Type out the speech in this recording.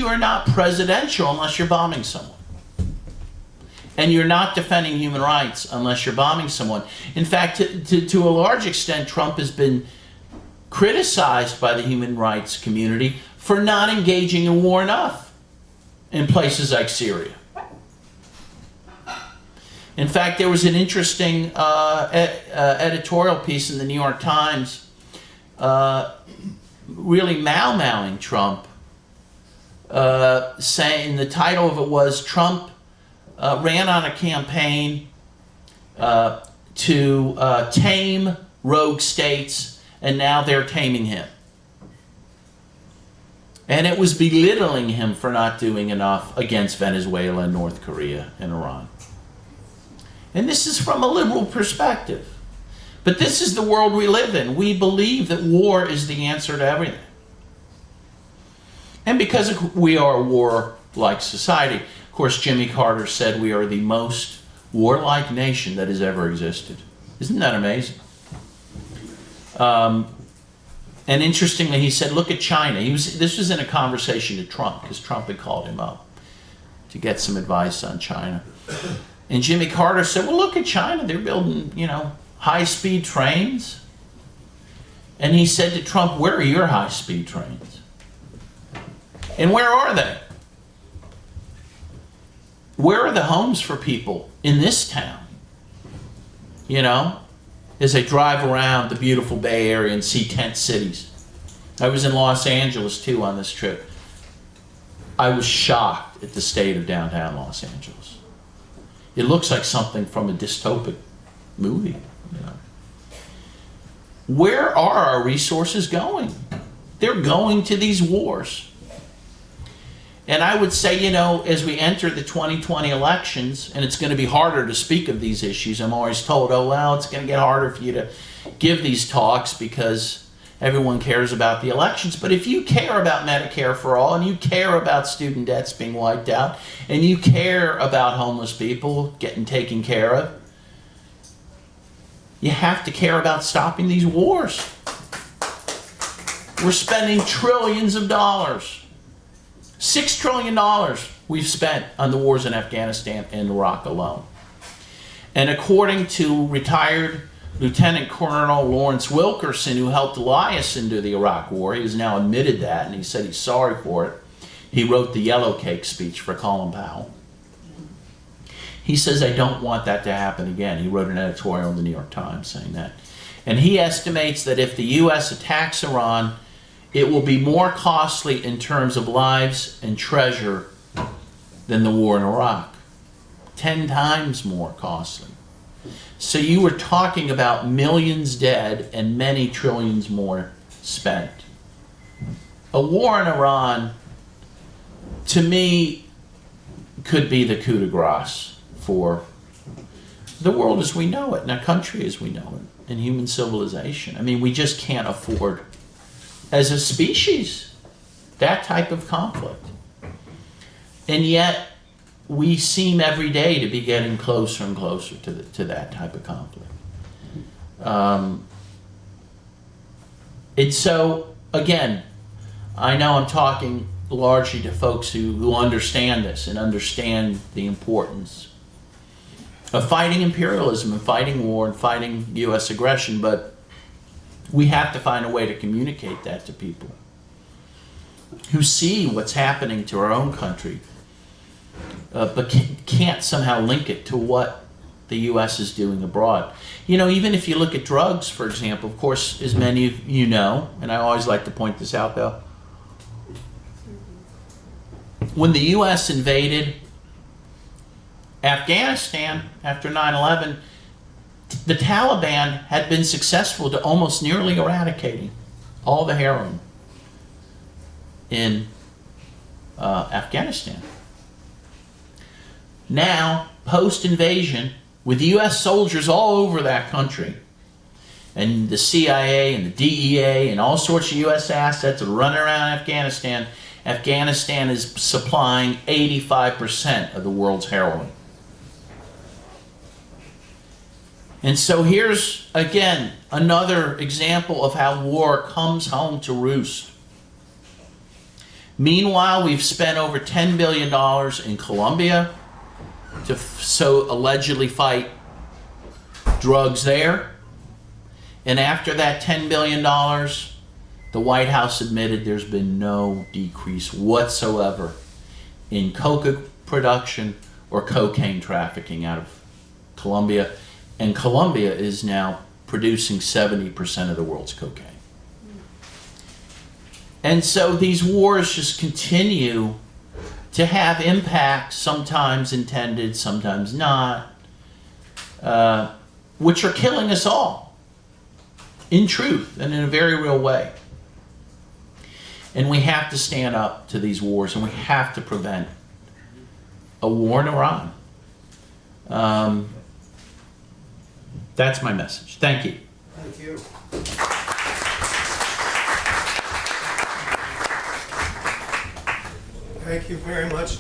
are not presidential unless you're bombing someone. And you're not defending human rights unless you're bombing someone. In fact, to a large extent, Trump has been criticized by the human rights community for not engaging in war enough in places like Syria. In fact, there was an interesting editorial piece in the New York Times really mau-mowing Trump, saying the title of it was Trump ran on a campaign to tame rogue states, and now they're taming him. And it was belittling him for not doing enough against Venezuela, North Korea, and Iran. And this is from a liberal perspective. But this is the world we live in. We believe that war is the answer to everything. And because we are a warlike society, of course, Jimmy Carter said we are the most warlike nation that has ever existed. Isn't that amazing? And interestingly, he said, look at China. This was in a conversation to Trump, because Trump had called him up to get some advice on China. And Jimmy Carter said, well, look at China. They're building, high-speed trains. And he said to Trump, where are your high-speed trains? And where are they? Where are the homes for people in this town? As they drive around the beautiful Bay Area and see tent cities. I was in Los Angeles, too, on this trip. I was shocked at the state of downtown Los Angeles. It looks like something from a dystopic movie. Where are our resources going? They're going to these wars. And I would say, as we enter the 2020 elections, and it's going to be harder to speak of these issues. I'm always told, oh, well, it's going to get harder for you to give these talks because everyone cares about the elections. But if you care about Medicare for all, and you care about student debts being wiped out, and you care about homeless people getting taken care of, you have to care about stopping these wars. We're spending trillions of dollars. $6 trillion we've spent on the wars in Afghanistan and Iraq alone. And according to retired Lieutenant Colonel Lawrence Wilkerson, who helped ally us into the Iraq War, he has now admitted that, and he said he's sorry for it. He wrote the Yellow Cake speech for Colin Powell. He says, I don't want that to happen again. He wrote an editorial in the New York Times saying that. And he estimates that if the U.S. attacks Iran, it will be more costly in terms of lives and treasure than the war in Iraq. 10 times more costly. So you were talking about millions dead and many trillions more spent. A war in Iran, to me, could be the coup de grace for the world as we know it, and our country as we know it, and human civilization. I mean, we just can't afford, as a species, that type of conflict. And yet, we seem every day to be getting closer and closer to that type of conflict. And so, again, I know I'm talking largely to folks who understand this and understand the importance of fighting imperialism and fighting war and fighting U.S. aggression, but we have to find a way to communicate that to people who see what's happening to our own country, but can't somehow link it to what the U.S. is doing abroad. Even if you look at drugs, for example, of course, as many of you know, and I always like to point this out, though, when the U.S. invaded Afghanistan after 9/11, the Taliban had been successful to almost nearly eradicating all the heroin in Afghanistan. Now, post-invasion, with U.S. soldiers all over that country, and the CIA and the DEA and all sorts of U.S. assets running around Afghanistan, Afghanistan is supplying 85% of the world's heroin. And so here's, again, another example of how war comes home to roost. Meanwhile, we've spent over $10 billion in Colombia to so allegedly fight drugs there. And after that $10 billion, the White House admitted there's been no decrease whatsoever in coca production or cocaine trafficking out of Colombia. And Colombia is now producing 70% of the world's cocaine. And so these wars just continue to have impacts, sometimes intended, sometimes not, which are killing us all, in truth and in a very real way. And we have to stand up to these wars, and we have to prevent a war in Iran. That's my message. Thank you. Thank you. Thank you very much.